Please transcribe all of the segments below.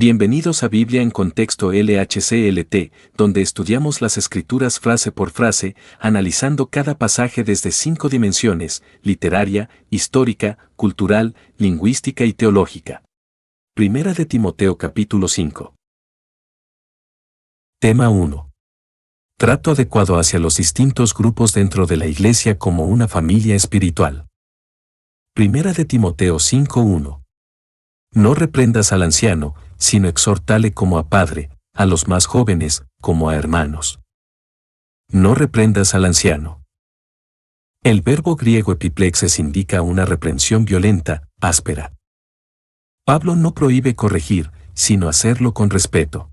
Bienvenidos a Biblia en Contexto LHCLT, donde estudiamos las Escrituras frase por frase, analizando cada pasaje desde 5 dimensiones: literaria, histórica, cultural, lingüística y teológica. Primera de Timoteo capítulo 5. Tema 1. Trato adecuado hacia los distintos grupos dentro de la Iglesia como una familia espiritual. Primera de Timoteo 5:1. No reprendas al anciano, sino exhórtale como a padre, a los más jóvenes, como a hermanos. No reprendas al anciano. El verbo griego epiplexes indica una reprensión violenta, áspera. Pablo no prohíbe corregir, sino hacerlo con respeto.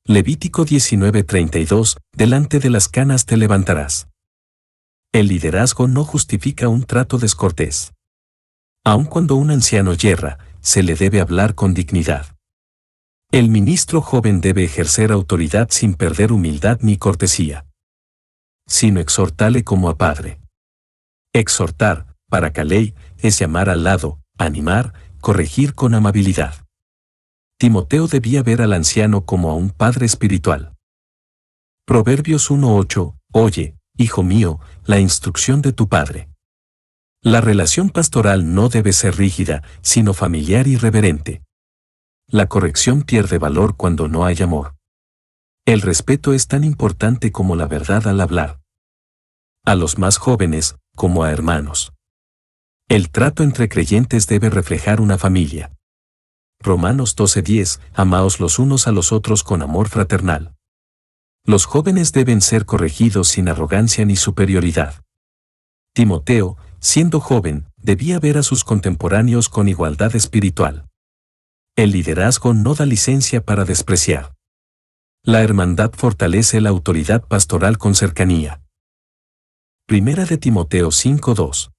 Levítico 19:32, delante de las canas te levantarás. El liderazgo no justifica un trato descortés. Aun cuando un anciano yerra, se le debe hablar con dignidad. El ministro joven debe ejercer autoridad sin perder humildad ni cortesía, sino exhortarle como a padre. Exhortar, para Caley, es llamar al lado, animar, corregir con amabilidad. Timoteo debía ver al anciano como a un padre espiritual. Proverbios 1:8, oye, hijo mío, la instrucción de tu padre. La relación pastoral no debe ser rígida, sino familiar y reverente. La corrección pierde valor cuando no hay amor. El respeto es tan importante como la verdad al hablar. A los más jóvenes, como a hermanos. El trato entre creyentes debe reflejar una familia. Romanos 12:10, amaos los unos a los otros con amor fraternal. Los jóvenes deben ser corregidos sin arrogancia ni superioridad. Timoteo, siendo joven, debía ver a sus contemporáneos con igualdad espiritual. El liderazgo no da licencia para despreciar. La hermandad fortalece la autoridad pastoral con cercanía. Primera de Timoteo 5:2.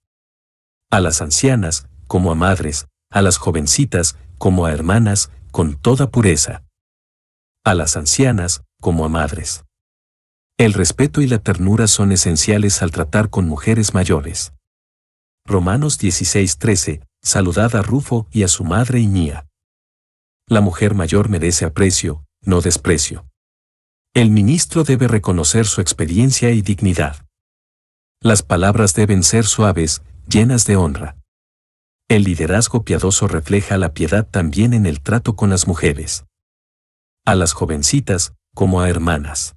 A las ancianas, como a madres, a las jovencitas, como a hermanas, con toda pureza. A las ancianas, como a madres. El respeto y la ternura son esenciales al tratar con mujeres mayores. Romanos 16:13, saludad a Rufo y a su madre Iñía. La mujer mayor merece aprecio, no desprecio. El ministro debe reconocer su experiencia y dignidad. Las palabras deben ser suaves, llenas de honra. El liderazgo piadoso refleja la piedad también en el trato con las mujeres. A las jovencitas, como a hermanas.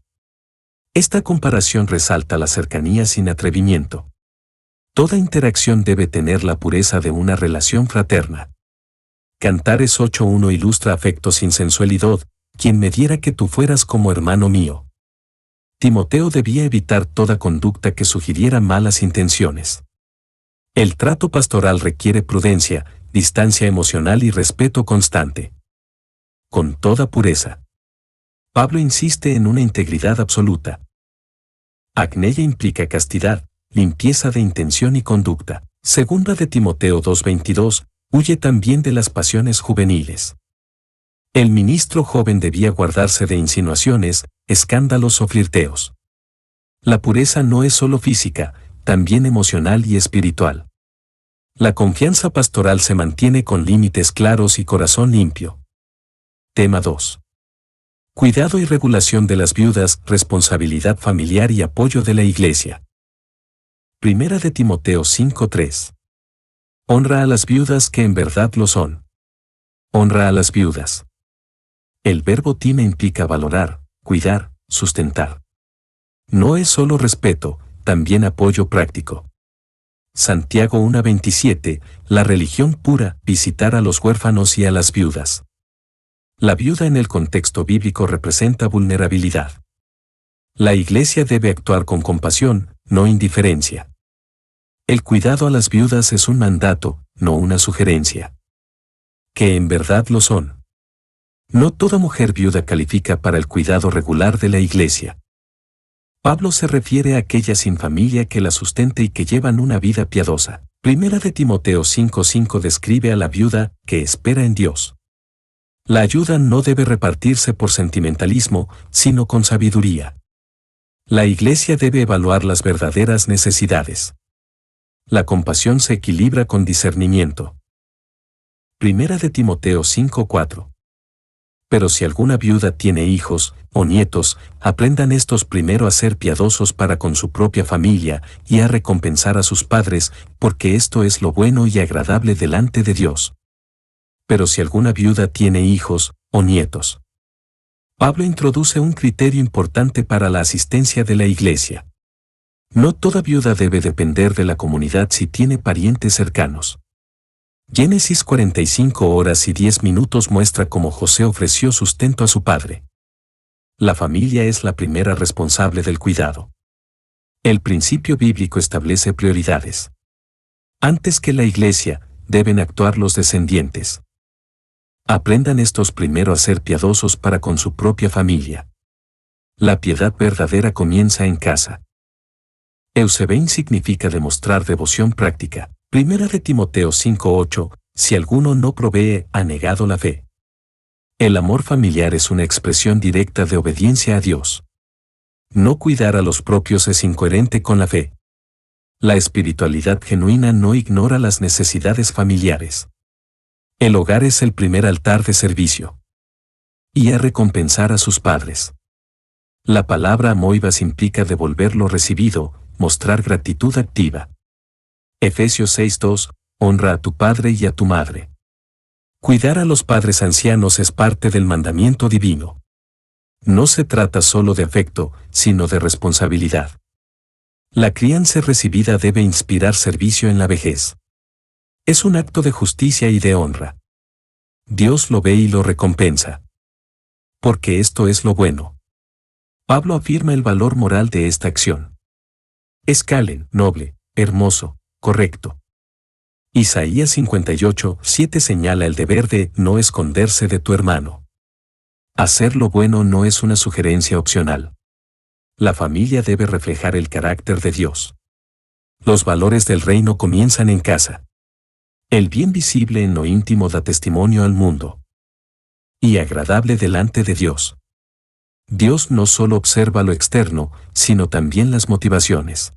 Esta comparación resalta la cercanía sin atrevimiento. Toda interacción debe tener la pureza de una relación fraterna. Cantares 8:1 ilustra afecto sin sensualidad, quien me diera que tú fueras como hermano mío. Timoteo debía evitar toda conducta que sugiriera malas intenciones. El trato pastoral requiere prudencia, distancia emocional y respeto constante. Con toda pureza. Pablo insiste en una integridad absoluta. Acneia implica castidad, limpieza de intención y conducta. Segunda de Timoteo 2:22, huye también de las pasiones juveniles. El ministro joven debía guardarse de insinuaciones, escándalos o flirteos. La pureza no es solo física, también emocional y espiritual. La confianza pastoral se mantiene con límites claros y corazón limpio. Tema 2. Cuidado y regulación de las viudas, responsabilidad familiar y apoyo de la Iglesia. Primera de Timoteo 5:3. Honra a las viudas que en verdad lo son. Honra a las viudas. El verbo time implica valorar, cuidar, sustentar. No es solo respeto, también apoyo práctico. Santiago 1:27, la religión pura, visitar a los huérfanos y a las viudas. La viuda en el contexto bíblico representa vulnerabilidad. La Iglesia debe actuar con compasión, no indiferencia. El cuidado a las viudas es un mandato, no una sugerencia. Que en verdad lo son. No toda mujer viuda califica para el cuidado regular de la Iglesia. Pablo se refiere a aquella sin familia que la sustente y que llevan una vida piadosa. Primera de Timoteo 5:5 describe a la viuda que espera en Dios. La ayuda no debe repartirse por sentimentalismo, sino con sabiduría. La Iglesia debe evaluar las verdaderas necesidades. La compasión se equilibra con discernimiento. Primera de Timoteo 5:4. Pero si alguna viuda tiene hijos o nietos, aprendan estos primero a ser piadosos para con su propia familia y a recompensar a sus padres, porque esto es lo bueno y agradable delante de Dios. Pero si alguna viuda tiene hijos o nietos. Pablo introduce un criterio importante para la asistencia de la iglesia. No toda viuda debe depender de la comunidad si tiene parientes cercanos. Génesis 45 horas y 10 minutos muestra cómo José ofreció sustento a su padre. La familia es la primera responsable del cuidado. El principio bíblico establece prioridades. Antes que la iglesia, deben actuar los descendientes. Aprendan estos primero a ser piadosos para con su propia familia. La piedad verdadera comienza en casa. Eusebein significa demostrar devoción práctica. Primera de Timoteo 5:8, si alguno no provee, ha negado la fe. El amor familiar es una expresión directa de obediencia a Dios. No cuidar a los propios es incoherente con la fe. La espiritualidad genuina no ignora las necesidades familiares. El hogar es el primer altar de servicio. Y a recompensar a sus padres. La palabra moivas implica devolver lo recibido, mostrar gratitud activa. Efesios 6:2, honra a tu padre y a tu madre. Cuidar a los padres ancianos es parte del mandamiento divino. No se trata solo de afecto, sino de responsabilidad. La crianza recibida debe inspirar servicio en la vejez. Es un acto de justicia y de honra. Dios lo ve y lo recompensa. Porque esto es lo bueno. Pablo afirma el valor moral de esta acción. Es calen, noble, hermoso, correcto. Isaías 58:7 señala el deber de no esconderse de tu hermano. Hacer lo bueno no es una sugerencia opcional. La familia debe reflejar el carácter de Dios. Los valores del reino comienzan en casa. El bien visible en lo íntimo da testimonio al mundo. Y agradable delante de Dios. Dios no solo observa lo externo, sino también las motivaciones.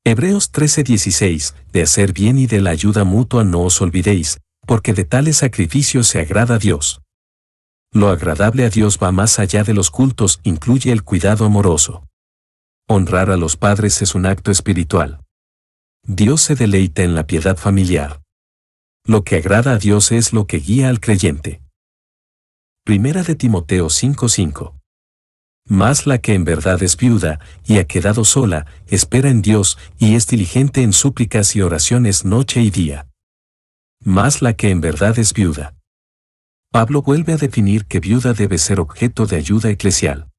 Hebreos 13:16, de hacer bien y de la ayuda mutua no os olvidéis, porque de tales sacrificios se agrada a Dios. Lo agradable a Dios va más allá de los cultos, incluye el cuidado amoroso. Honrar a los padres es un acto espiritual. Dios se deleita en la piedad familiar. Lo que agrada a Dios es lo que guía al creyente. Primera de Timoteo 5:5. Mas la que en verdad es viuda, y ha quedado sola, espera en Dios, y es diligente en súplicas y oraciones noche y día. Mas la que en verdad es viuda. Pablo vuelve a definir que viuda debe ser objeto de ayuda eclesial.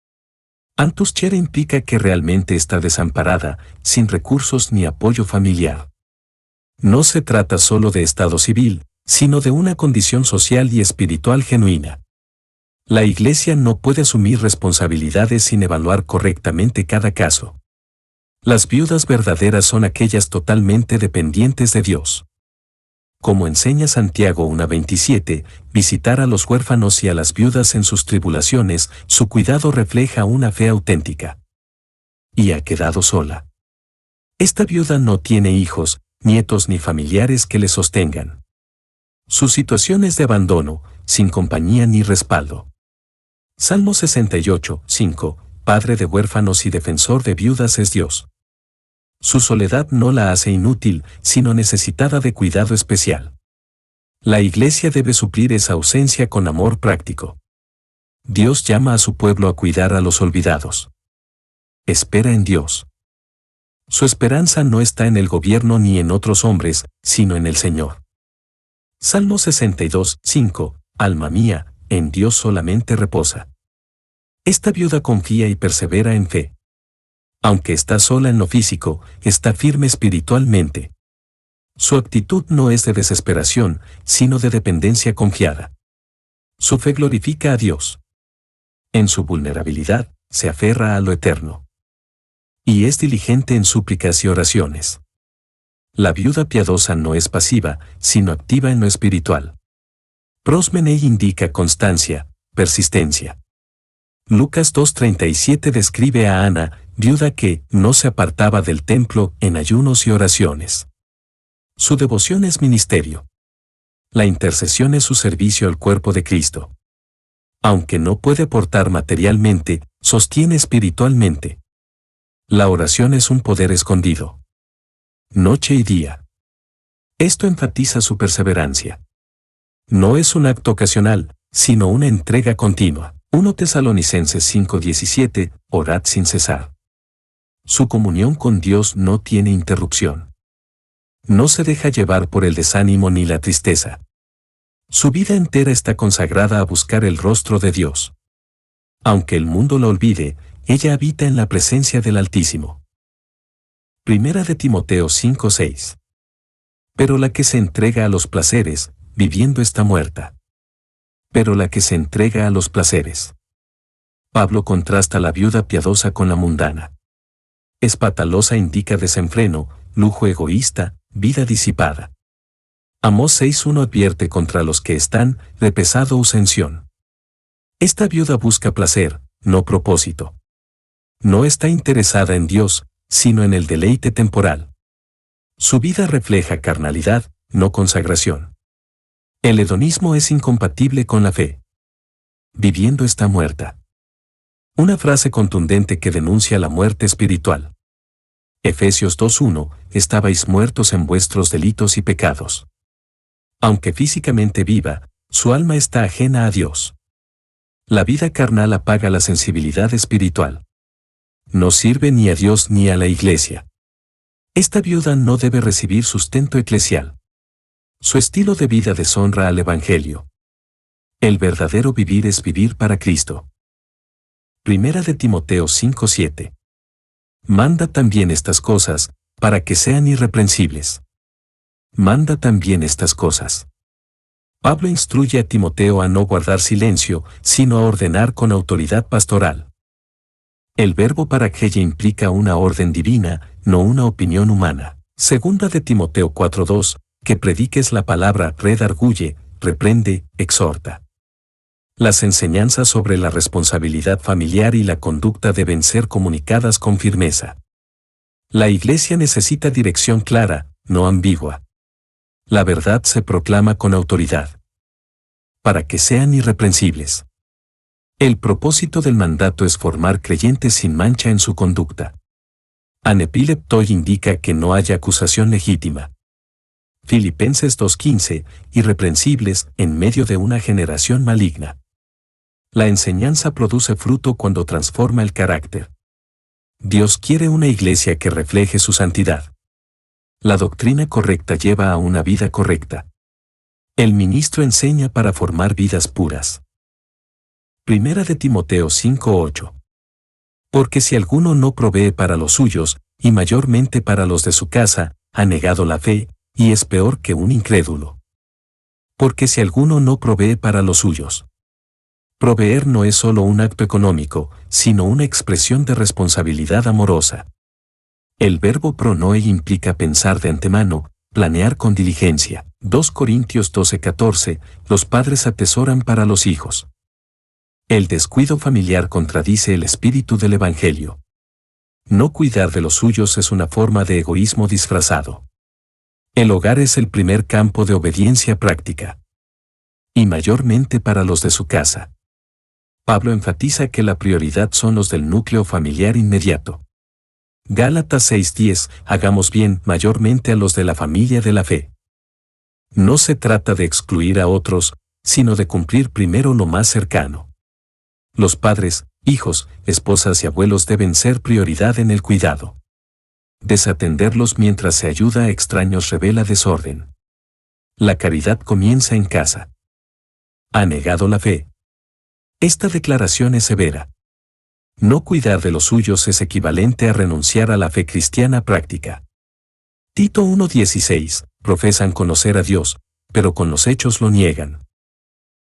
Antus chere implica que realmente está desamparada, sin recursos ni apoyo familiar. No se trata solo de estado civil, sino de una condición social y espiritual genuina. La Iglesia no puede asumir responsabilidades sin evaluar correctamente cada caso. Las viudas verdaderas son aquellas totalmente dependientes de Dios. Como enseña Santiago 1:27, visitar a los huérfanos y a las viudas en sus tribulaciones, su cuidado refleja una fe auténtica. Y ha quedado sola. Esta viuda no tiene hijos, nietos ni familiares que le sostengan. Su situación es de abandono, sin compañía ni respaldo. Salmo 68:5, Padre de huérfanos y defensor de viudas es Dios. Su soledad no la hace inútil, sino necesitada de cuidado especial. La Iglesia debe suplir esa ausencia con amor práctico. Dios llama a su pueblo a cuidar a los olvidados. Espera en Dios. Su esperanza no está en el gobierno ni en otros hombres, sino en el Señor. Salmo 62:5, Alma mía, en Dios solamente reposa. Esta viuda confía y persevera en fe. Aunque está sola en lo físico, está firme espiritualmente. Su actitud no es de desesperación, sino de dependencia confiada. Su fe glorifica a Dios. En su vulnerabilidad, se aferra a lo eterno. Y es diligente en súplicas y oraciones. La viuda piadosa no es pasiva, sino activa en lo espiritual. Prosmenei indica constancia, persistencia. Lucas 2:37 describe a Ana, viuda que no se apartaba del templo en ayunos y oraciones. Su devoción es ministerio. La intercesión es su servicio al cuerpo de Cristo. Aunque no puede aportar materialmente, sostiene espiritualmente. La oración es un poder escondido. Noche y día. Esto enfatiza su perseverancia. No es un acto ocasional, sino una entrega continua. 1 Tesalonicenses 5:17, orad sin cesar. Su comunión con Dios no tiene interrupción. No se deja llevar por el desánimo ni la tristeza. Su vida entera está consagrada a buscar el rostro de Dios. Aunque el mundo la olvide, ella habita en la presencia del Altísimo. Primera de Timoteo 5:6. Pero la que se entrega a los placeres, viviendo está muerta. Pero la que se entrega a los placeres. Pablo contrasta la viuda piadosa con la mundana. Espatalosa indica desenfreno, lujo egoísta, vida disipada. Amós 6:1 advierte contra los que están de pesado usención. Esta viuda busca placer, no propósito. No está interesada en Dios, sino en el deleite temporal. Su vida refleja carnalidad, no consagración. El hedonismo es incompatible con la fe. Viviendo está muerta. Una frase contundente que denuncia la muerte espiritual. Efesios 2:1, estabais muertos en vuestros delitos y pecados. Aunque físicamente viva, su alma está ajena a Dios. La vida carnal apaga la sensibilidad espiritual. No sirve ni a Dios ni a la Iglesia. Esta viuda no debe recibir sustento eclesial. Su estilo de vida deshonra al Evangelio. El verdadero vivir es vivir para Cristo. Primera de Timoteo 5:7. Manda también estas cosas, para que sean irreprensibles. Manda también estas cosas. Pablo instruye a Timoteo a no guardar silencio, sino a ordenar con autoridad pastoral. El verbo parakeia implica una orden divina, no una opinión humana. Segunda de Timoteo 4:2, que prediques la palabra, redarguye, reprende, exhorta. Las enseñanzas sobre la responsabilidad familiar y la conducta deben ser comunicadas con firmeza. La Iglesia necesita dirección clara, no ambigua. La verdad se proclama con autoridad. Para que sean irreprensibles. El propósito del mandato es formar creyentes sin mancha en su conducta. Anepileptoi indica que no haya acusación legítima. Filipenses 2:15, irreprensibles en medio de una generación maligna. La enseñanza produce fruto cuando transforma el carácter. Dios quiere una iglesia que refleje su santidad. La doctrina correcta lleva a una vida correcta. El ministro enseña para formar vidas puras. Primera de Timoteo 5:8. Porque si alguno no provee para los suyos, y mayormente para los de su casa, ha negado la fe, y es peor que un incrédulo. Porque si alguno no provee para los suyos. Proveer no es solo un acto económico, sino una expresión de responsabilidad amorosa. El verbo pronoe implica pensar de antemano, planear con diligencia. 2 Corintios 12:14, los padres atesoran para los hijos. El descuido familiar contradice el espíritu del Evangelio. No cuidar de los suyos es una forma de egoísmo disfrazado. El hogar es el primer campo de obediencia práctica. Y mayormente para los de su casa. Pablo enfatiza que la prioridad son los del núcleo familiar inmediato. Gálatas 6:10, hagamos bien mayormente a los de la familia de la fe. No se trata de excluir a otros, sino de cumplir primero lo más cercano. Los padres, hijos, esposas y abuelos deben ser prioridad en el cuidado. Desatenderlos mientras se ayuda a extraños revela desorden. La caridad comienza en casa. ¿Ha negado la fe? Esta declaración es severa. No cuidar de los suyos es equivalente a renunciar a la fe cristiana práctica. Tito 1:16, profesan conocer a Dios, pero con los hechos lo niegan.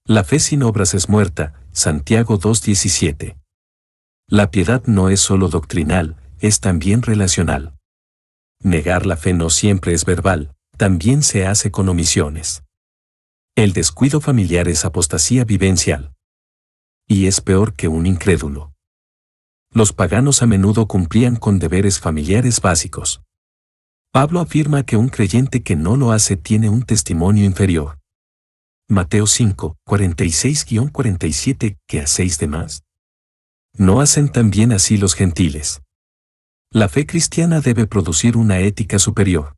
La fe sin obras es muerta, Santiago 2:17. La piedad no es solo doctrinal, es también relacional. Negar la fe no siempre es verbal, también se hace con omisiones. El descuido familiar es apostasía vivencial. Y es peor que un incrédulo. Los paganos a menudo cumplían con deberes familiares básicos. Pablo afirma que un creyente que no lo hace tiene un testimonio inferior. Mateo 5, 46-47, ¿qué hacéis de más? ¿No hacen también así los gentiles? La fe cristiana debe producir una ética superior.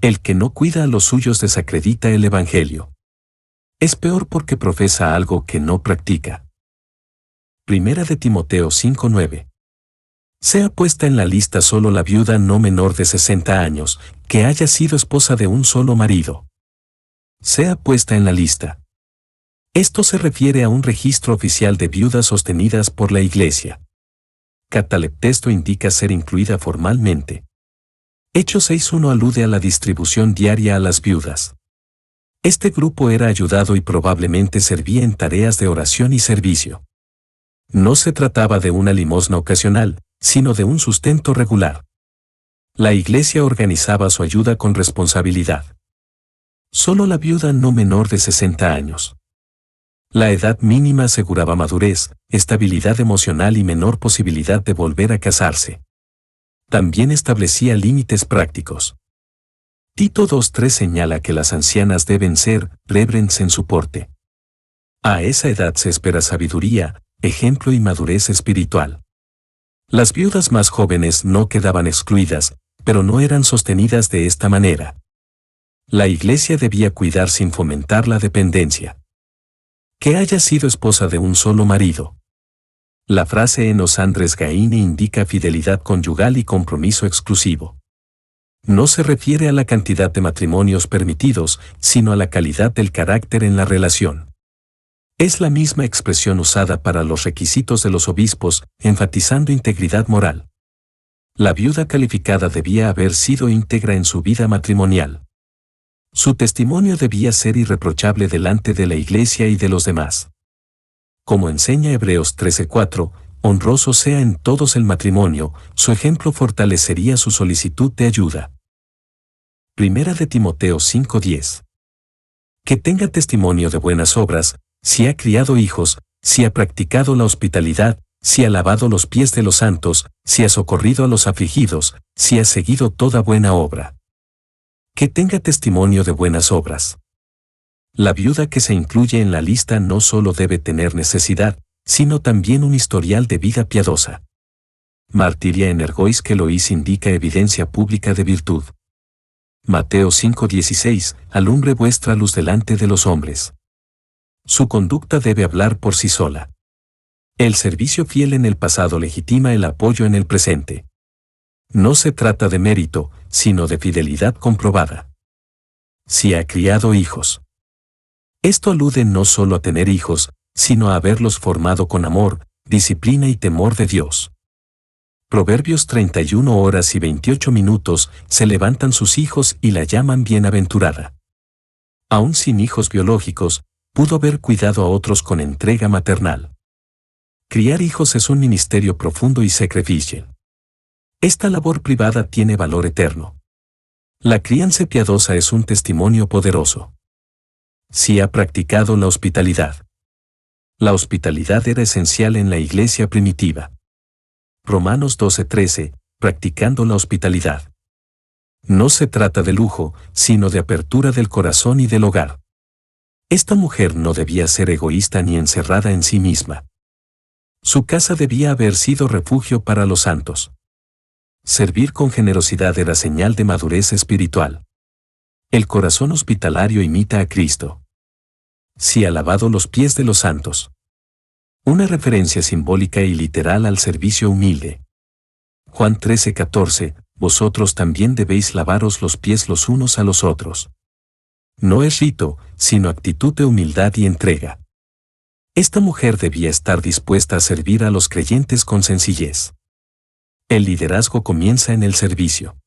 El que no cuida a los suyos desacredita el Evangelio. Es peor porque profesa algo que no practica. Primera de Timoteo 5:9. Sea puesta en la lista solo la viuda no menor de 60 años, que haya sido esposa de un solo marido. Sea puesta en la lista. Esto se refiere a un registro oficial de viudas sostenidas por la Iglesia. Cataleptesto indica ser incluida formalmente. Hechos 6:1 alude a la distribución diaria a las viudas. Este grupo era ayudado y probablemente servía en tareas de oración y servicio. No se trataba de una limosna ocasional, sino de un sustento regular. La Iglesia organizaba su ayuda con responsabilidad. Solo la viuda no menor de 60 años. La edad mínima aseguraba madurez, estabilidad emocional y menor posibilidad de volver a casarse. También establecía límites prácticos. Tito 2:3 señala que las ancianas deben ser reverentes en su porte. A esa edad se espera sabiduría, ejemplo y madurez espiritual. Las viudas más jóvenes no quedaban excluidas, pero no eran sostenidas de esta manera. La Iglesia debía cuidar sin fomentar la dependencia. Que haya sido esposa de un solo marido. La frase enos andres gaine indica fidelidad conyugal y compromiso exclusivo. No se refiere a la cantidad de matrimonios permitidos, sino a la calidad del carácter en la relación. Es la misma expresión usada para los requisitos de los obispos, enfatizando integridad moral. La viuda calificada debía haber sido íntegra en su vida matrimonial. Su testimonio debía ser irreprochable delante de la Iglesia y de los demás. Como enseña Hebreos 13:4, honroso sea en todos el matrimonio, su ejemplo fortalecería su solicitud de ayuda. Primera de Timoteo 5:10. Que tenga testimonio de buenas obras, si ha criado hijos, si ha practicado la hospitalidad, si ha lavado los pies de los santos, si ha socorrido a los afligidos, si ha seguido toda buena obra. Que tenga testimonio de buenas obras. La viuda que se incluye en la lista no solo debe tener necesidad, sino también un historial de vida piadosa. Martiria energois que lois indica evidencia pública de virtud. Mateo 5:16, alumbre vuestra luz delante de los hombres. Su conducta debe hablar por sí sola. El servicio fiel en el pasado legitima el apoyo en el presente. No se trata de mérito, sino de fidelidad comprobada. Si ha criado hijos. Esto alude no solo a tener hijos, sino a haberlos formado con amor, disciplina y temor de Dios. Proverbios 31 horas y 28 minutos, se levantan sus hijos y la llaman bienaventurada. Aún sin hijos biológicos, pudo haber cuidado a otros con entrega maternal. Criar hijos es un ministerio profundo y sacrificial. Esta labor privada tiene valor eterno. La crianza piadosa es un testimonio poderoso. Si ha practicado la hospitalidad. La hospitalidad era esencial en la iglesia primitiva. Romanos 12:13, practicando la hospitalidad. No se trata de lujo, sino de apertura del corazón y del hogar. Esta mujer no debía ser egoísta ni encerrada en sí misma. Su casa debía haber sido refugio para los santos. Servir con generosidad era señal de madurez espiritual. El corazón hospitalario imita a Cristo. Si ha lavado los pies de los santos. Una referencia simbólica y literal al servicio humilde. Juan 13:14, vosotros también debéis lavaros los pies los unos a los otros. No es rito, sino actitud de humildad y entrega. Esta mujer debía estar dispuesta a servir a los creyentes con sencillez. El liderazgo comienza en el servicio.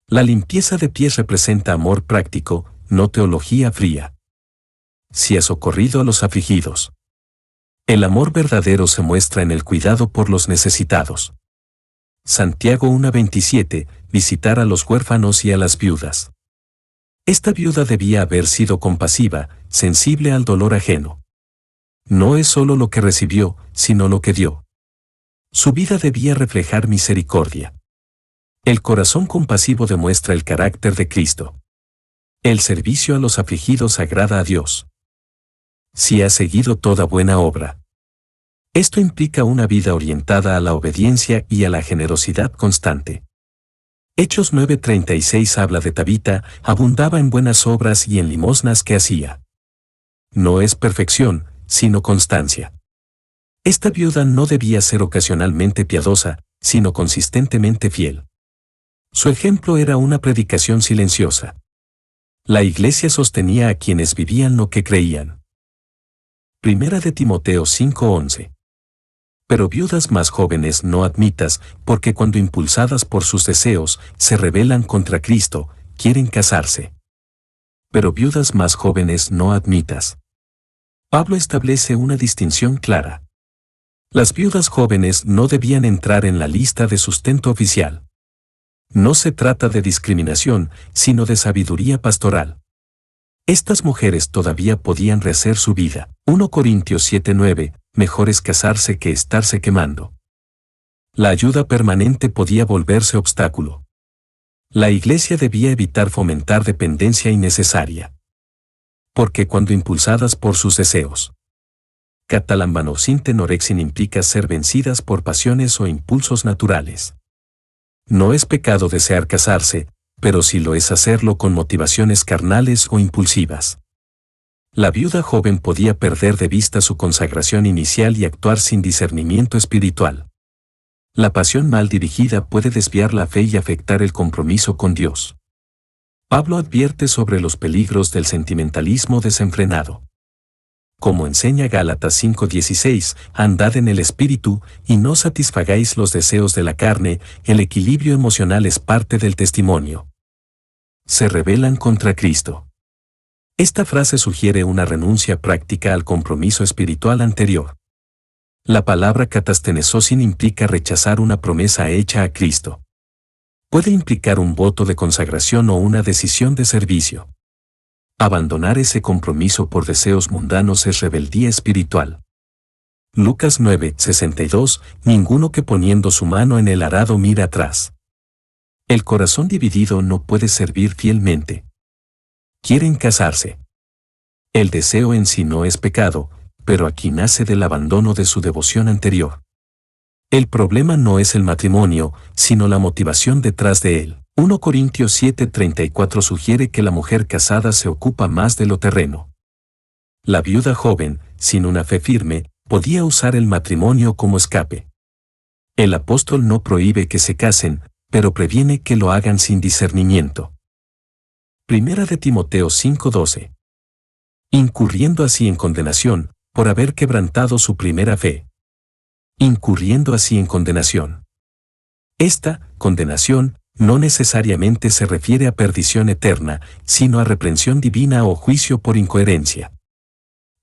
La limpieza de pies representa amor práctico, no teología fría. Si ha socorrido a los afligidos. El amor verdadero se muestra en el cuidado por los necesitados. Santiago 1:27, visitar a los huérfanos y a las viudas. Esta viuda debía haber sido compasiva, sensible al dolor ajeno. No es solo lo que recibió, sino lo que dio. Su vida debía reflejar misericordia. El corazón compasivo demuestra el carácter de Cristo. El servicio a los afligidos agrada a Dios. Si has seguido toda buena obra. Esto implica una vida orientada a la obediencia y a la generosidad constante. Hechos 9:36 habla de Tabita, abundaba en buenas obras y en limosnas que hacía. No es perfección, sino constancia. Esta viuda no debía ser ocasionalmente piadosa, sino consistentemente fiel. Su ejemplo era una predicación silenciosa. La iglesia sostenía a quienes vivían lo que creían. Primera de Timoteo 5:11. Pero viudas más jóvenes no admitas, porque cuando impulsadas por sus deseos, se rebelan contra Cristo, quieren casarse. Pero viudas más jóvenes no admitas. Pablo establece una distinción clara. Las viudas jóvenes no debían entrar en la lista de sustento oficial. No se trata de discriminación, sino de sabiduría pastoral. Estas mujeres todavía podían rehacer su vida. 1 Corintios 7:9, mejor es casarse que estarse quemando. La ayuda permanente podía volverse obstáculo. La iglesia debía evitar fomentar dependencia innecesaria. Porque cuando impulsadas por sus deseos. Catalambanocin tenorexin implica ser vencidas por pasiones o impulsos naturales. No es pecado desear casarse, pero sí lo es hacerlo con motivaciones carnales o impulsivas. La viuda joven podía perder de vista su consagración inicial y actuar sin discernimiento espiritual. La pasión mal dirigida puede desviar la fe y afectar el compromiso con Dios. Pablo advierte sobre los peligros del sentimentalismo desenfrenado. Como enseña Gálatas 5:16, andad en el espíritu y no satisfagáis los deseos de la carne, el equilibrio emocional es parte del testimonio. Se rebelan contra Cristo. Esta frase sugiere una renuncia práctica al compromiso espiritual anterior. La palabra katastenesosin implica rechazar una promesa hecha a Cristo. Puede implicar un voto de consagración o una decisión de servicio. Abandonar ese compromiso por deseos mundanos es rebeldía espiritual. Lucas 9:62, ninguno que poniendo su mano en el arado mira atrás. El corazón dividido no puede servir fielmente. Quieren casarse. El deseo en sí no es pecado, pero aquí nace del abandono de su devoción anterior. El problema no es el matrimonio, sino la motivación detrás de él. 1 Corintios 7:34 sugiere que la mujer casada se ocupa más de lo terreno. La viuda joven, sin una fe firme, podía usar el matrimonio como escape. El apóstol no prohíbe que se casen, pero previene que lo hagan sin discernimiento. Primera de Timoteo 5:12. Incurriendo así en condenación, por haber quebrantado su primera fe. Incurriendo así en condenación. Esta condenación no necesariamente se refiere a perdición eterna, sino a reprensión divina o juicio por incoherencia.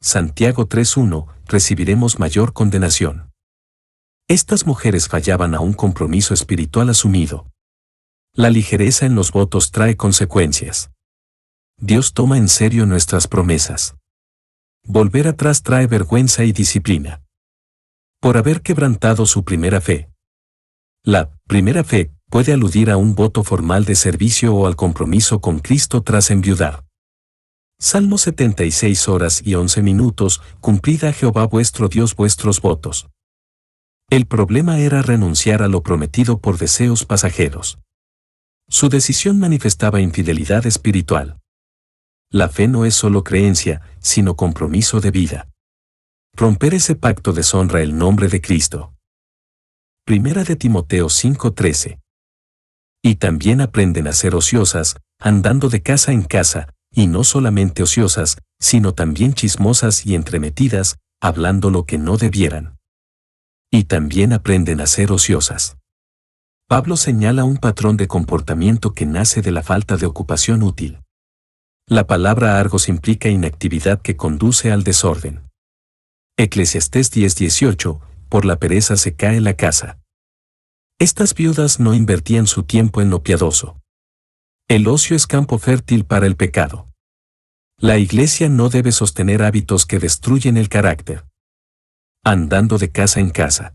Santiago 3:1, recibiremos mayor condenación. Estas mujeres fallaban a un compromiso espiritual asumido. La ligereza en los votos trae consecuencias. Dios toma en serio nuestras promesas. Volver atrás trae vergüenza y disciplina. Por haber quebrantado su primera fe. La primera fe puede aludir a un voto formal de servicio o al compromiso con Cristo tras enviudar. Salmo 76 horas y 11 minutos, cumplid a Jehová vuestro Dios vuestros votos. El problema era renunciar a lo prometido por deseos pasajeros. Su decisión manifestaba infidelidad espiritual. La fe no es solo creencia, sino compromiso de vida. Romper ese pacto deshonra el nombre de Cristo. Primera de Timoteo 5:13. Y también aprenden a ser ociosas, andando de casa en casa, y no solamente ociosas, sino también chismosas y entremetidas, hablando lo que no debieran. Y también aprenden a ser ociosas. Pablo señala un patrón de comportamiento que nace de la falta de ocupación útil. La palabra argos implica inactividad que conduce al desorden. Eclesiastés 10:18, por la pereza se cae la casa. Estas viudas no invertían su tiempo en lo piadoso. El ocio es campo fértil para el pecado. La iglesia no debe sostener hábitos que destruyen el carácter. Andando de casa en casa.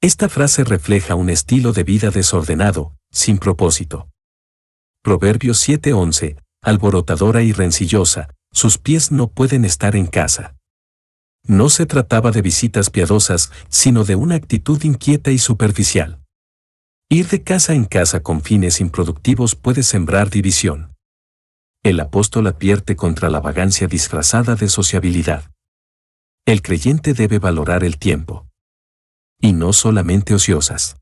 Esta frase refleja un estilo de vida desordenado, sin propósito. Proverbios 7:11, alborotadora y rencillosa, sus pies no pueden estar en casa. No se trataba de visitas piadosas, sino de una actitud inquieta y superficial. Ir de casa en casa con fines improductivos puede sembrar división. El apóstol advierte contra la vagancia disfrazada de sociabilidad. El creyente debe valorar el tiempo. Y no solamente ociosas.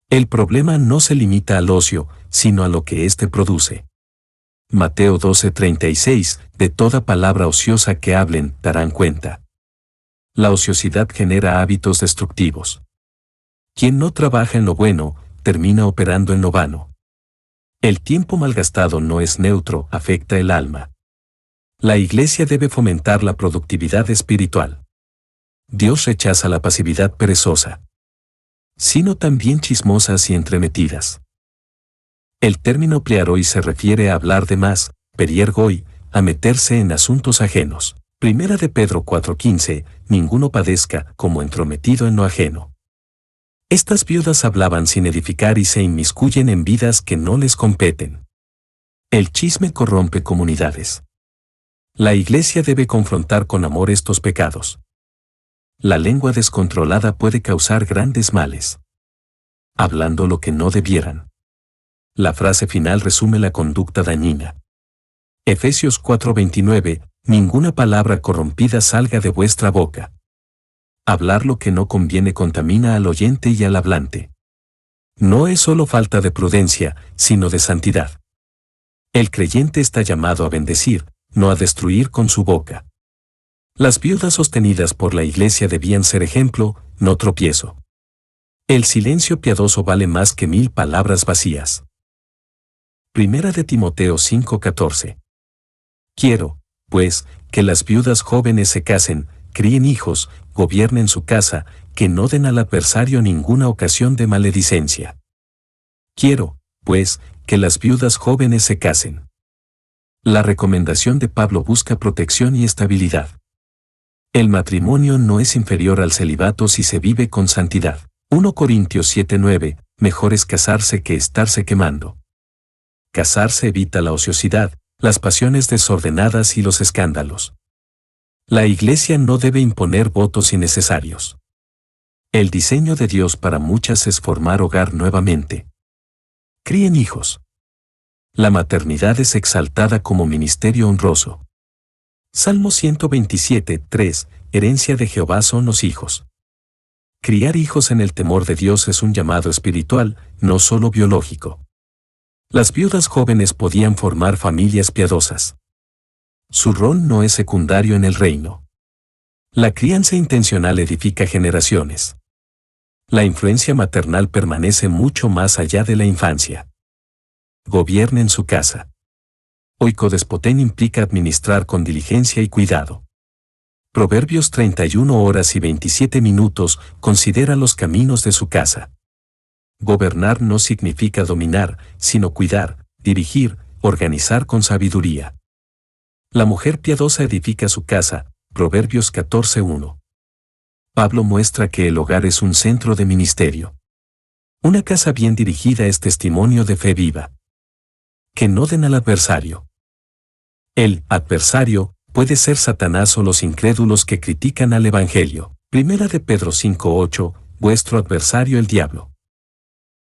El problema no se limita al ocio, sino a lo que éste produce. Mateo 12:36, de toda palabra ociosa que hablen, darán cuenta. La ociosidad genera hábitos destructivos. Quien no trabaja en lo bueno, termina operando en lo vano. El tiempo malgastado no es neutro, afecta el alma. La Iglesia debe fomentar la productividad espiritual. Dios rechaza la pasividad perezosa, sino también chismosas y entremetidas. El término plearoi se refiere a hablar de más, periergoi, a meterse en asuntos ajenos. Primera de Pedro 4:15, ninguno padezca como entrometido en lo ajeno. Estas viudas hablaban sin edificar y se inmiscuyen en vidas que no les competen. El chisme corrompe comunidades. La Iglesia debe confrontar con amor estos pecados. La lengua descontrolada puede causar grandes males. Hablando lo que no debieran. La frase final resume la conducta dañina. Efesios 4:29, ninguna palabra corrompida salga de vuestra boca. Hablar lo que no conviene contamina al oyente y al hablante. No es solo falta de prudencia, sino de santidad. El creyente está llamado a bendecir, no a destruir con su boca. Las viudas sostenidas por la Iglesia debían ser ejemplo, no tropiezo. El silencio piadoso vale más que 1000 palabras vacías. Primera de Timoteo 5:14. Quiero, pues, que las viudas jóvenes se casen, críen hijos, gobiernen su casa, que no den al adversario ninguna ocasión de maledicencia. Quiero, pues, que las viudas jóvenes se casen. La recomendación de Pablo busca protección y estabilidad. El matrimonio no es inferior al celibato si se vive con santidad. 1 Corintios 7:9, mejor es casarse que estarse quemando. Casarse evita la ociosidad, las pasiones desordenadas y los escándalos. La Iglesia no debe imponer votos innecesarios. El diseño de Dios para muchas es formar hogar nuevamente. Críen hijos. La maternidad es exaltada como ministerio honroso. Salmo 127:3, herencia de Jehová son los hijos. Criar hijos en el temor de Dios es un llamado espiritual, no solo biológico. Las viudas jóvenes podían formar familias piadosas. Su rol no es secundario en el reino. La crianza intencional edifica generaciones. La influencia maternal permanece mucho más allá de la infancia. Gobiernen su casa. Oikodespoten implica administrar con diligencia y cuidado. Proverbios 31 horas y 27 minutos considera los caminos de su casa. Gobernar no significa dominar, sino cuidar, dirigir, organizar con sabiduría. La mujer piadosa edifica su casa, Proverbios 14:1. Pablo muestra que el hogar es un centro de ministerio. Una casa bien dirigida es testimonio de fe viva. Que no den al adversario. El adversario puede ser Satanás o los incrédulos que critican al Evangelio. Primera de Pedro 5:8, vuestro adversario el diablo.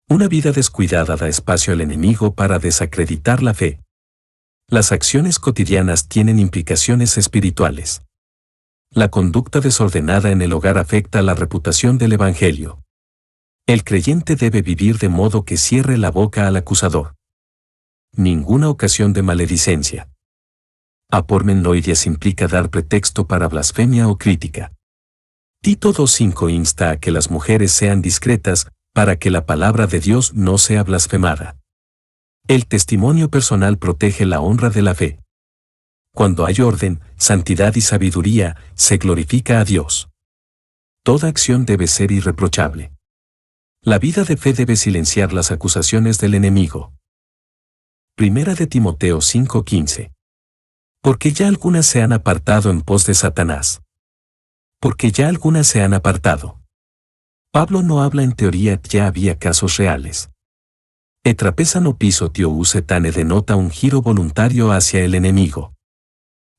Una vida descuidada da espacio al enemigo para desacreditar la fe. Las acciones cotidianas tienen implicaciones espirituales. La conducta desordenada en el hogar afecta la reputación del Evangelio. El creyente debe vivir de modo que cierre la boca al acusador. Ninguna ocasión de maledicencia. Apormenloides implica dar pretexto para blasfemia o crítica. Tito 2:5 insta a que las mujeres sean discretas, para que la palabra de Dios no sea blasfemada. El testimonio personal protege la honra de la fe. Cuando hay orden, santidad y sabiduría, se glorifica a Dios. Toda acción debe ser irreprochable. La vida de fe debe silenciar las acusaciones del enemigo. Primera de Timoteo 5:15. Porque ya algunas se han apartado en pos de Satanás. Porque ya algunas se han apartado. Pablo no habla en teoría, ya había casos reales. Etrapesa no piso tio usetane denota un giro voluntario hacia el enemigo.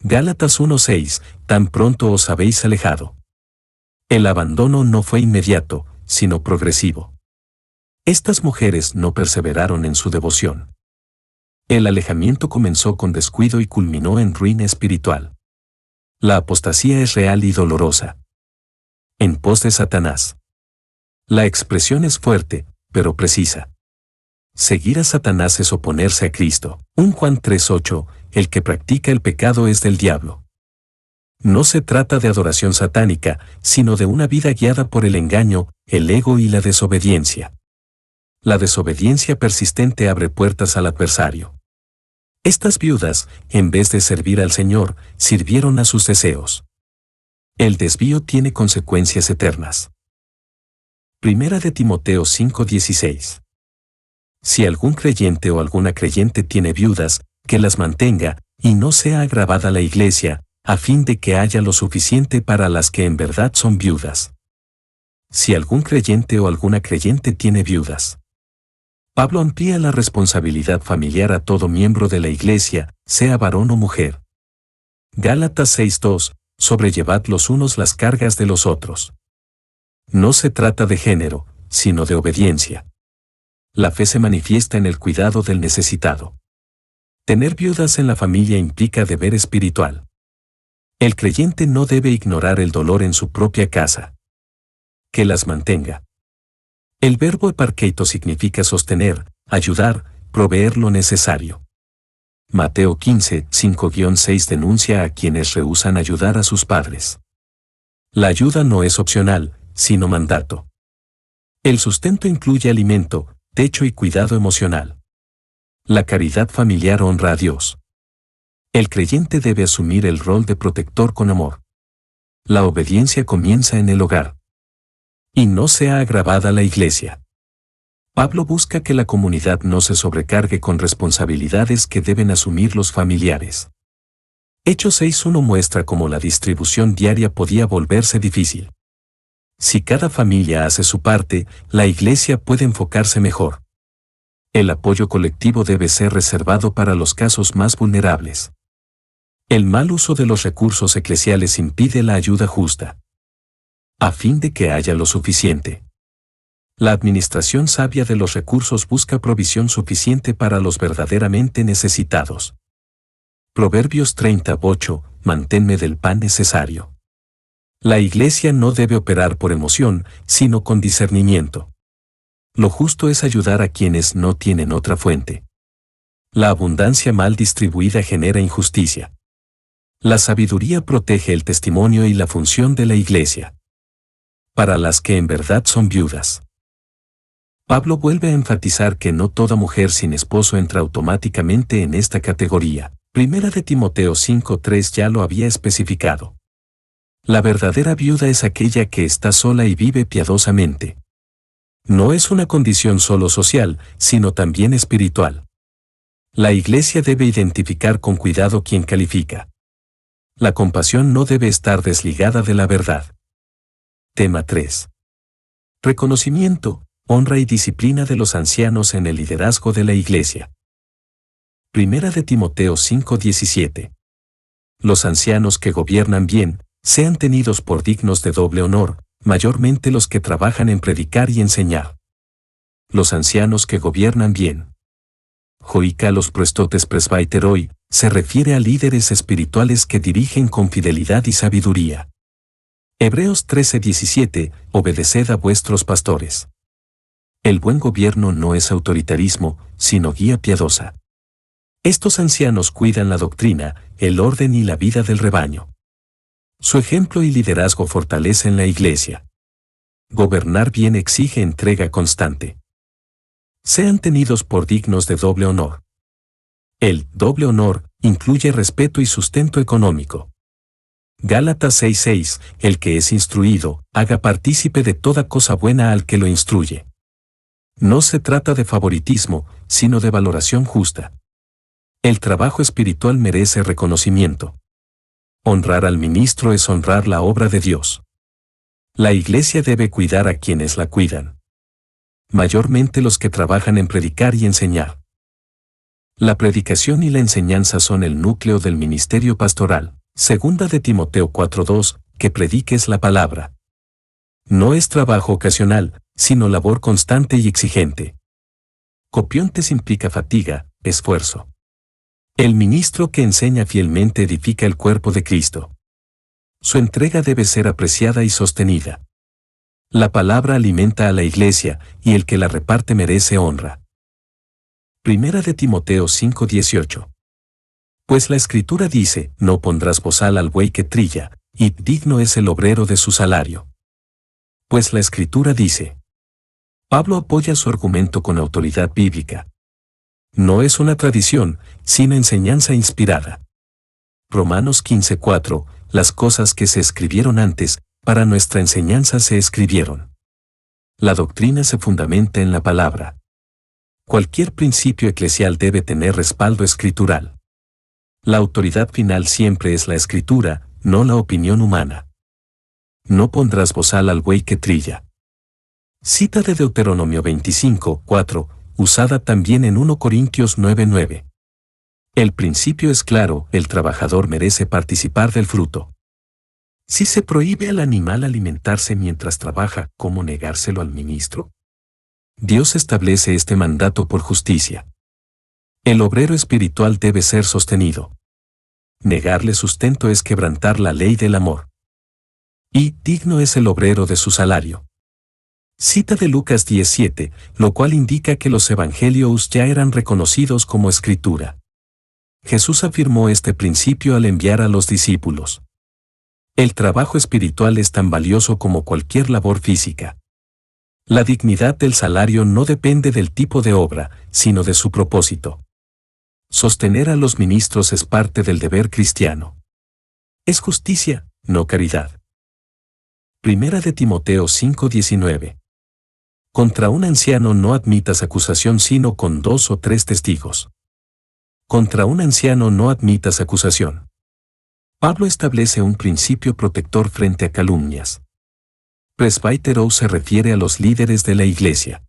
Gálatas 1:6, tan pronto os habéis alejado. El abandono no fue inmediato, sino progresivo. Estas mujeres no perseveraron en su devoción. El alejamiento comenzó con descuido y culminó en ruina espiritual. La apostasía es real y dolorosa. En pos de Satanás. La expresión es fuerte, pero precisa. Seguir a Satanás es oponerse a Cristo. 1 Juan 3:8, el que practica el pecado es del diablo. No se trata de adoración satánica, sino de una vida guiada por el engaño, el ego y la desobediencia. La desobediencia persistente abre puertas al adversario. Estas viudas, en vez de servir al Señor, sirvieron a sus deseos. El desvío tiene consecuencias eternas. Primera de Timoteo 5:16. Si algún creyente o alguna creyente tiene viudas, que las mantenga, y no sea agravada la iglesia, a fin de que haya lo suficiente para las que en verdad son viudas. Si algún creyente o alguna creyente tiene viudas. Pablo amplía la responsabilidad familiar a todo miembro de la iglesia, sea varón o mujer. Gálatas 6:2, sobrellevad los unos las cargas de los otros. No se trata de género, sino de obediencia. La fe se manifiesta en el cuidado del necesitado. Tener viudas en la familia implica deber espiritual. El creyente no debe ignorar el dolor en su propia casa. Que las mantenga. El verbo eparkeito significa sostener, ayudar, proveer lo necesario. Mateo 15:5-6 denuncia a quienes rehúsan ayudar a sus padres. La ayuda no es opcional, sino mandato. El sustento incluye alimento, techo y cuidado emocional. La caridad familiar honra a Dios. El creyente debe asumir el rol de protector con amor. La obediencia comienza en el hogar. Y no sea agravada la iglesia. Pablo busca que la comunidad no se sobrecargue con responsabilidades que deben asumir los familiares. Hechos 6:1 muestra cómo la distribución diaria podía volverse difícil. Si cada familia hace su parte, la iglesia puede enfocarse mejor. El apoyo colectivo debe ser reservado para los casos más vulnerables. El mal uso de los recursos eclesiales impide la ayuda justa. A fin de que haya lo suficiente. La administración sabia de los recursos busca provisión suficiente para los verdaderamente necesitados. Proverbios 30:8, manténme del pan necesario. La iglesia no debe operar por emoción, sino con discernimiento. Lo justo es ayudar a quienes no tienen otra fuente. La abundancia mal distribuida genera injusticia. La sabiduría protege el testimonio y la función de la iglesia. Para las que en verdad son viudas. Pablo vuelve a enfatizar que no toda mujer sin esposo entra automáticamente en esta categoría. Primera de Timoteo 5:3 ya lo había especificado. La verdadera viuda es aquella que está sola y vive piadosamente. No es una condición solo social, sino también espiritual. La iglesia debe identificar con cuidado quien califica. La compasión no debe estar desligada de la verdad. Tema 3. Reconocimiento, honra y disciplina de los ancianos en el liderazgo de la iglesia. Primera de Timoteo 5:17. Los ancianos que gobiernan bien, sean tenidos por dignos de doble honor, mayormente los que trabajan en predicar y enseñar. Los ancianos que gobiernan bien. Joicalos prestotes presbyteroi, se refiere a líderes espirituales que dirigen con fidelidad y sabiduría. Hebreos 13:17, obedeced a vuestros pastores. El buen gobierno no es autoritarismo, sino guía piadosa. Estos ancianos cuidan la doctrina, el orden y la vida del rebaño. Su ejemplo y liderazgo fortalecen la iglesia. Gobernar bien exige entrega constante. Sean tenidos por dignos de doble honor. El doble honor incluye respeto y sustento económico. Gálatas 6:6, el que es instruido, haga partícipe de toda cosa buena al que lo instruye. No se trata de favoritismo, sino de valoración justa. El trabajo espiritual merece reconocimiento. Honrar al ministro es honrar la obra de Dios. La iglesia debe cuidar a quienes la cuidan. mayormente los que trabajan en predicar y enseñar. La predicación y la enseñanza son el núcleo del ministerio pastoral. Segunda de Timoteo 4:2, que prediques la palabra. No es trabajo ocasional, sino labor constante y exigente. Copiontes implica fatiga, esfuerzo. El ministro que enseña fielmente edifica el cuerpo de Cristo. Su entrega debe ser apreciada y sostenida. La palabra alimenta a la iglesia, y el que la reparte merece honra. Primera de Timoteo 5:18. Pues la Escritura dice, no pondrás bozal al buey que trilla, y digno es el obrero de su salario. Pues la Escritura dice. Pablo apoya su argumento con autoridad bíblica. No es una tradición, sino enseñanza inspirada. Romanos 15:4, las cosas que se escribieron antes, para nuestra enseñanza se escribieron. La doctrina se fundamenta en la palabra. Cualquier principio eclesial debe tener respaldo escritural. La autoridad final siempre es la escritura, no la opinión humana. No pondrás bozal al buey que trilla. Cita de Deuteronomio 25:4, usada también en 1 Corintios 9:9. El principio es claro, el trabajador merece participar del fruto. Si se prohíbe al animal alimentarse mientras trabaja, ¿cómo negárselo al ministro? Dios establece este mandato por justicia. El obrero espiritual debe ser sostenido. Negarle sustento es quebrantar la ley del amor. Y digno es el obrero de su salario. Cita de Lucas 17, lo cual indica que los evangelios ya eran reconocidos como escritura. Jesús afirmó este principio al enviar a los discípulos. El trabajo espiritual es tan valioso como cualquier labor física. La dignidad del salario no depende del tipo de obra, sino de su propósito. Sostener a los ministros es parte del deber cristiano. Es justicia, no caridad. Primera de Timoteo 5:19. Contra un anciano no admitas acusación sino con 2 o 3 testigos. Contra un anciano no admitas acusación. Pablo establece un principio protector frente a calumnias. Presbítero se refiere a los líderes de la iglesia.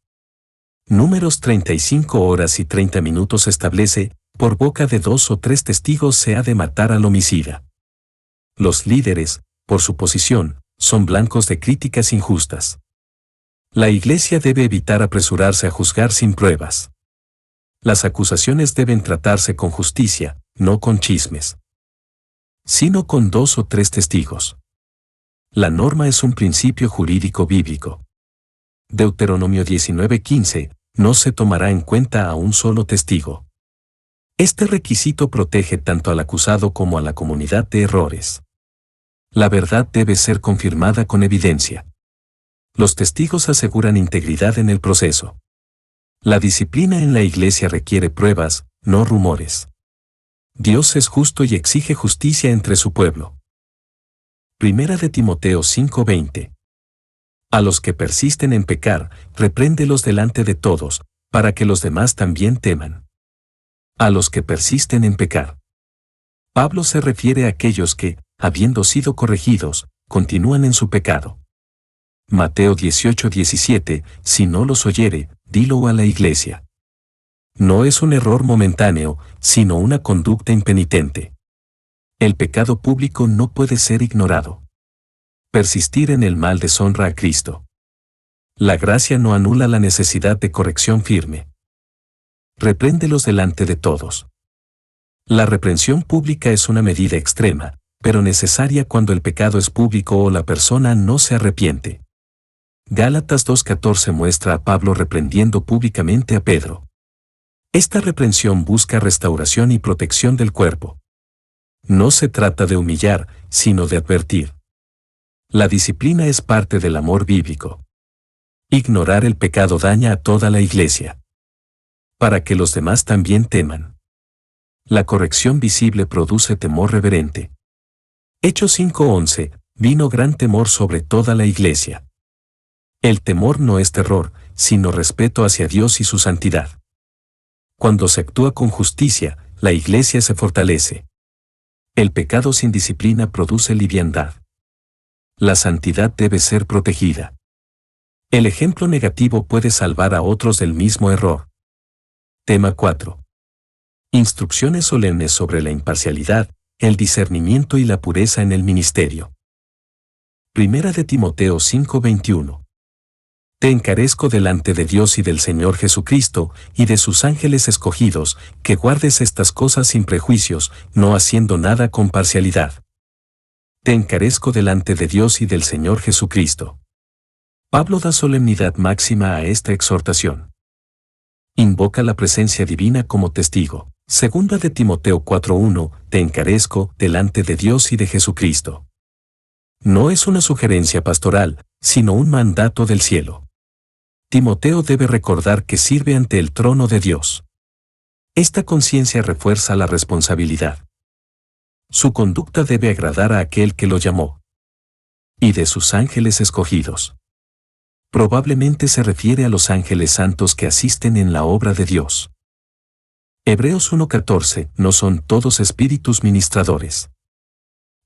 Números 35 horas y 30 minutos establece, por boca de 2 o 3 testigos se ha de matar al homicida. Los líderes, por su posición, son blancos de críticas injustas. La iglesia debe evitar apresurarse a juzgar sin pruebas. Las acusaciones deben tratarse con justicia, no con chismes, sino con 2 o 3 testigos. La norma es un principio jurídico bíblico. Deuteronomio 19:15, no se tomará en cuenta a un solo testigo. Este requisito protege tanto al acusado como a la comunidad de errores. La verdad debe ser confirmada con evidencia. Los testigos aseguran integridad en el proceso. La disciplina en la iglesia requiere pruebas, no rumores. Dios es justo y exige justicia entre su pueblo. Primera de Timoteo 5:20. A los que persisten en pecar, repréndelos delante de todos, para que los demás también teman. A los que persisten en pecar. Pablo se refiere a aquellos que, habiendo sido corregidos, continúan en su pecado. Mateo 18:17, si no los oyere, dilo a la iglesia. No es un error momentáneo, sino una conducta impenitente. El pecado público no puede ser ignorado. Persistir en el mal deshonra a Cristo. La gracia no anula la necesidad de corrección firme. Repréndelos delante de todos. La reprensión pública es una medida extrema, pero necesaria cuando el pecado es público o la persona no se arrepiente. Gálatas 2:14 muestra a Pablo reprendiendo públicamente a Pedro. Esta reprensión busca restauración y protección del cuerpo. No se trata de humillar, sino de advertir. La disciplina es parte del amor bíblico. Ignorar el pecado daña a toda la iglesia. Para que los demás también teman. La corrección visible produce temor reverente. Hechos 5:11, vino gran temor sobre toda la iglesia. El temor no es terror, sino respeto hacia Dios y su santidad. Cuando se actúa con justicia, la iglesia se fortalece. El pecado sin disciplina produce liviandad. La santidad debe ser protegida. El ejemplo negativo puede salvar a otros del mismo error. Tema 4. Instrucciones solemnes sobre la imparcialidad, el discernimiento y la pureza en el ministerio. Primera de Timoteo 5:21. Te encarezco delante de Dios y del Señor Jesucristo, y de sus ángeles escogidos, que guardes estas cosas sin prejuicios, no haciendo nada con parcialidad. Te encarezco delante de Dios y del Señor Jesucristo. Pablo da solemnidad máxima a esta exhortación. Invoca la presencia divina como testigo. Segunda de Timoteo 4:1, te encarezco delante de Dios y de Jesucristo. No es una sugerencia pastoral, sino un mandato del cielo. Timoteo debe recordar que sirve ante el trono de Dios. Esta conciencia refuerza la responsabilidad. Su conducta debe agradar a aquel que lo llamó. Y de sus ángeles escogidos. Probablemente se refiere a los ángeles santos que asisten en la obra de Dios. Hebreos 1:14, no son todos espíritus ministradores.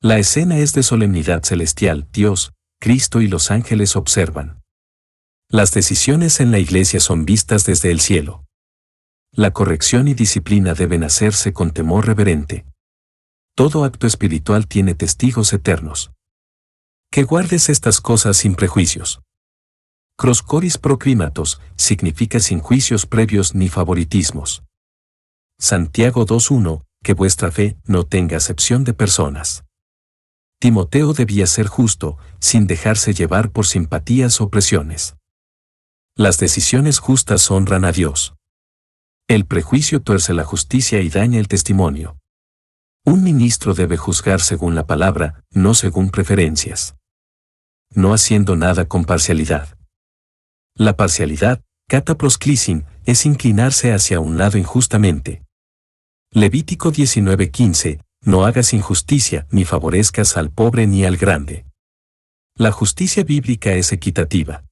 La escena es de solemnidad celestial, Dios, Cristo y los ángeles observan. Las decisiones en la iglesia son vistas desde el cielo. La corrección y disciplina deben hacerse con temor reverente. Todo acto espiritual tiene testigos eternos. Que guardes estas cosas sin prejuicios. Croskoris procrimatos significa sin juicios previos ni favoritismos. Santiago 2:1, que vuestra fe no tenga acepción de personas. Timoteo debía ser justo, sin dejarse llevar por simpatías o presiones. Las decisiones justas honran a Dios. El prejuicio tuerce la justicia y daña el testimonio. Un ministro debe juzgar según la palabra, no según preferencias. No haciendo nada con parcialidad. La parcialidad, kata prosklizin, es inclinarse hacia un lado injustamente. Levítico 19:15, no hagas injusticia, ni favorezcas al pobre ni al grande. La justicia bíblica es equitativa.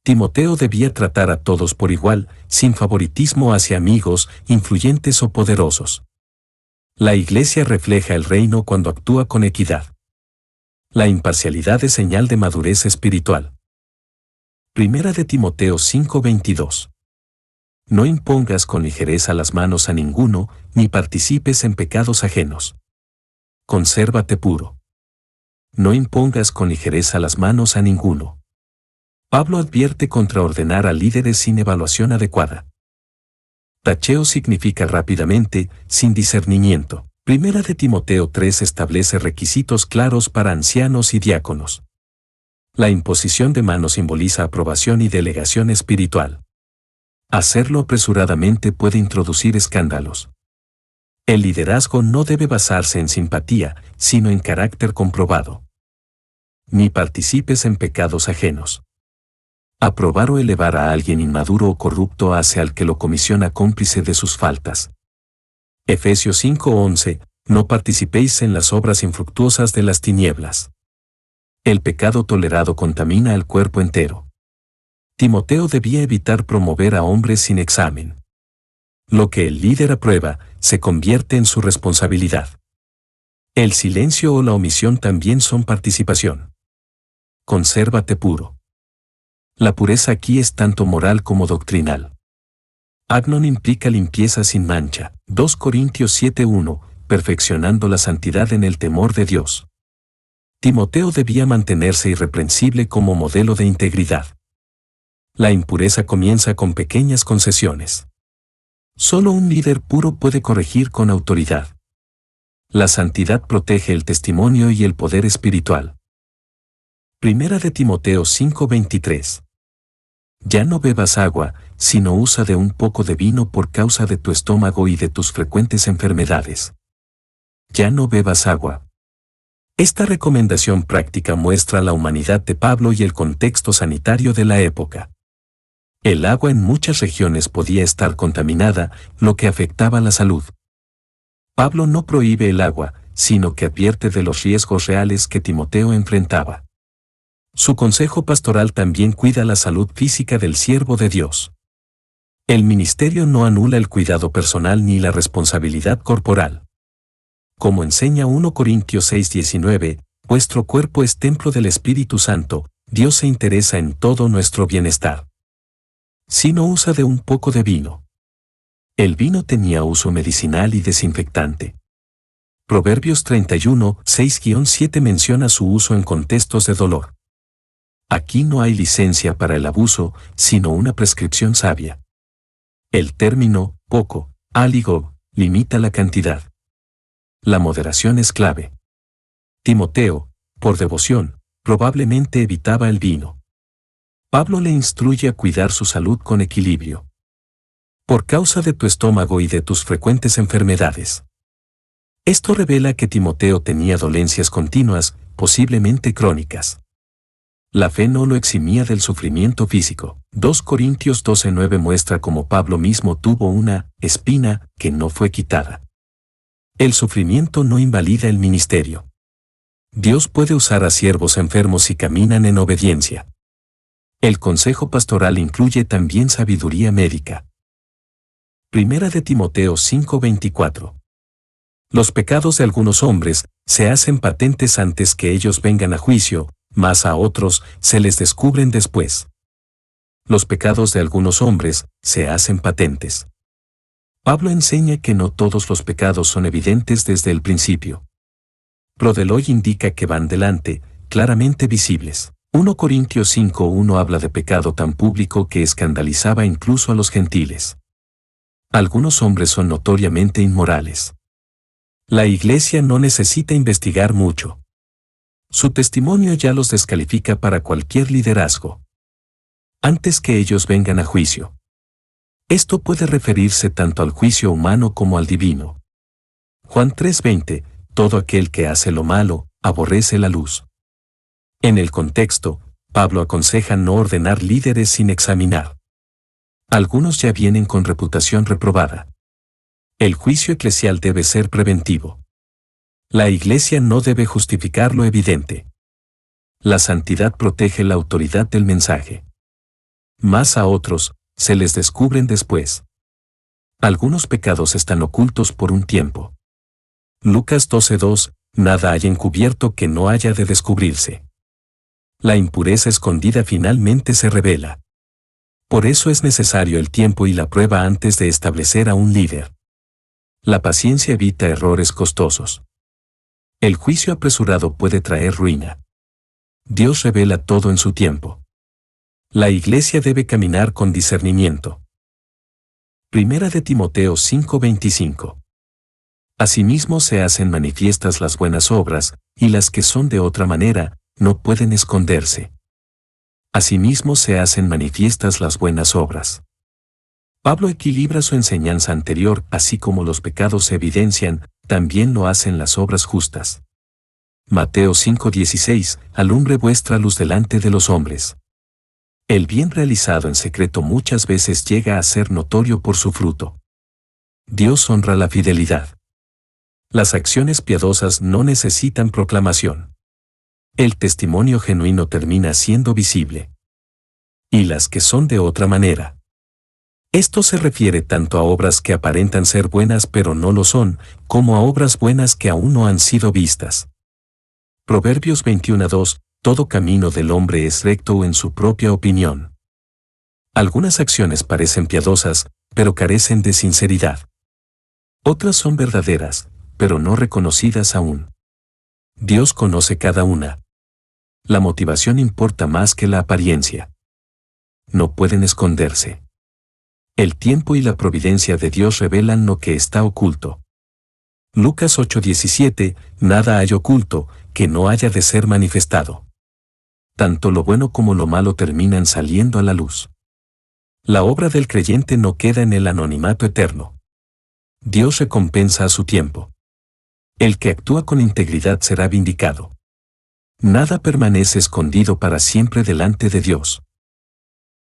Timoteo debía tratar a todos por igual, sin favoritismo hacia amigos, influyentes o poderosos. La iglesia refleja el reino cuando actúa con equidad. La imparcialidad es señal de madurez espiritual. Primera de Timoteo 5:22. No impongas con ligereza las manos a ninguno, ni participes en pecados ajenos. Consérvate puro. No impongas con ligereza las manos a ninguno. Pablo advierte contra ordenar a líderes sin evaluación adecuada. Tacheo significa rápidamente, sin discernimiento. Primera de Timoteo 3 establece requisitos claros para ancianos y diáconos. La imposición de manos simboliza aprobación y delegación espiritual. Hacerlo apresuradamente puede introducir escándalos. El liderazgo no debe basarse en simpatía, sino en carácter comprobado. Ni participes en pecados ajenos. Aprobar o elevar a alguien inmaduro o corrupto hace al que lo comisiona cómplice de sus faltas. Efesios 5:11, no participéis en las obras infructuosas de las tinieblas. El pecado tolerado contamina al cuerpo entero. Timoteo debía evitar promover a hombres sin examen. Lo que el líder aprueba, se convierte en su responsabilidad. El silencio o la omisión también son participación. Consérvate puro. La pureza aquí es tanto moral como doctrinal. Agnon implica limpieza sin mancha. 2 Corintios 7:1, perfeccionando la santidad en el temor de Dios. Timoteo debía mantenerse irreprensible como modelo de integridad. La impureza comienza con pequeñas concesiones. Solo un líder puro puede corregir con autoridad. La santidad protege el testimonio y el poder espiritual. Primera de Timoteo 5:23. Ya no bebas agua, sino usa de un poco de vino por causa de tu estómago y de tus frecuentes enfermedades. Ya no bebas agua. Esta recomendación práctica muestra la humanidad de Pablo y el contexto sanitario de la época. El agua en muchas regiones podía estar contaminada, lo que afectaba la salud. Pablo no prohíbe el agua, sino que advierte de los riesgos reales que Timoteo enfrentaba. Su consejo pastoral también cuida la salud física del siervo de Dios. El ministerio no anula el cuidado personal ni la responsabilidad corporal. Como enseña 1 Corintios 6:19, vuestro cuerpo es templo del Espíritu Santo, Dios se interesa en todo nuestro bienestar. Si no usa de un poco de vino. El vino tenía uso medicinal y desinfectante. Proverbios 31, 6-7 menciona su uso en contextos de dolor. Aquí no hay licencia para el abuso, sino una prescripción sabia. El término, poco, aligo, limita la cantidad. La moderación es clave. Timoteo, por devoción, probablemente evitaba el vino. Pablo le instruye a cuidar su salud con equilibrio. Por causa de tu estómago y de tus frecuentes enfermedades. Esto revela que Timoteo tenía dolencias continuas, posiblemente crónicas. La fe no lo eximía del sufrimiento físico. 2 Corintios 12:9 muestra cómo Pablo mismo tuvo una espina que no fue quitada. El sufrimiento no invalida el ministerio. Dios puede usar a siervos enfermos si caminan en obediencia. El consejo pastoral incluye también sabiduría médica. Primera de Timoteo 5:24. Los pecados de algunos hombres se hacen patentes antes que ellos vengan a juicio, mas a otros se les descubren después. Los pecados de algunos hombres se hacen patentes. Pablo enseña que no todos los pecados son evidentes desde el principio. Prodeloy indica que van delante, claramente visibles. 1 Corintios 5:1 habla de pecado tan público que escandalizaba incluso a los gentiles. Algunos hombres son notoriamente inmorales. La Iglesia no necesita investigar mucho. Su testimonio ya los descalifica para cualquier liderazgo. Antes que ellos vengan a juicio. Esto puede referirse tanto al juicio humano como al divino. Juan 3:20, todo aquel que hace lo malo, aborrece la luz. En el contexto, Pablo aconseja no ordenar líderes sin examinar. Algunos ya vienen con reputación reprobada. El juicio eclesial debe ser preventivo. La Iglesia no debe justificar lo evidente. La santidad protege la autoridad del mensaje. Más a otros, se les descubren después. Algunos pecados están ocultos por un tiempo. Lucas 12:2, nada hay encubierto que no haya de descubrirse. La impureza escondida finalmente se revela. Por eso es necesario el tiempo y la prueba antes de establecer a un líder. La paciencia evita errores costosos. El juicio apresurado puede traer ruina. Dios revela todo en su tiempo. La Iglesia debe caminar con discernimiento. Primera de Timoteo 5:25. Asimismo se hacen manifiestas las buenas obras, y las que son de otra manera, no pueden esconderse. Asimismo se hacen manifiestas las buenas obras. Pablo equilibra su enseñanza anterior, así como los pecados se evidencian, también lo hacen las obras justas. Mateo 5:16, alumbre vuestra luz delante de los hombres. El bien realizado en secreto muchas veces llega a ser notorio por su fruto. Dios honra la fidelidad. Las acciones piadosas no necesitan proclamación. El testimonio genuino termina siendo visible. Y las que son de otra manera. Esto se refiere tanto a obras que aparentan ser buenas pero no lo son, como a obras buenas que aún no han sido vistas. Proverbios 21:2, todo camino del hombre es recto en su propia opinión. Algunas acciones parecen piadosas, pero carecen de sinceridad. Otras son verdaderas, pero no reconocidas aún. Dios conoce cada una. La motivación importa más que la apariencia. No pueden esconderse. El tiempo y la providencia de Dios revelan lo que está oculto. Lucas 8:17, nada hay oculto, que no haya de ser manifestado. Tanto lo bueno como lo malo terminan saliendo a la luz. La obra del creyente no queda en el anonimato eterno. Dios recompensa a su tiempo. El que actúa con integridad será vindicado. Nada permanece escondido para siempre delante de Dios.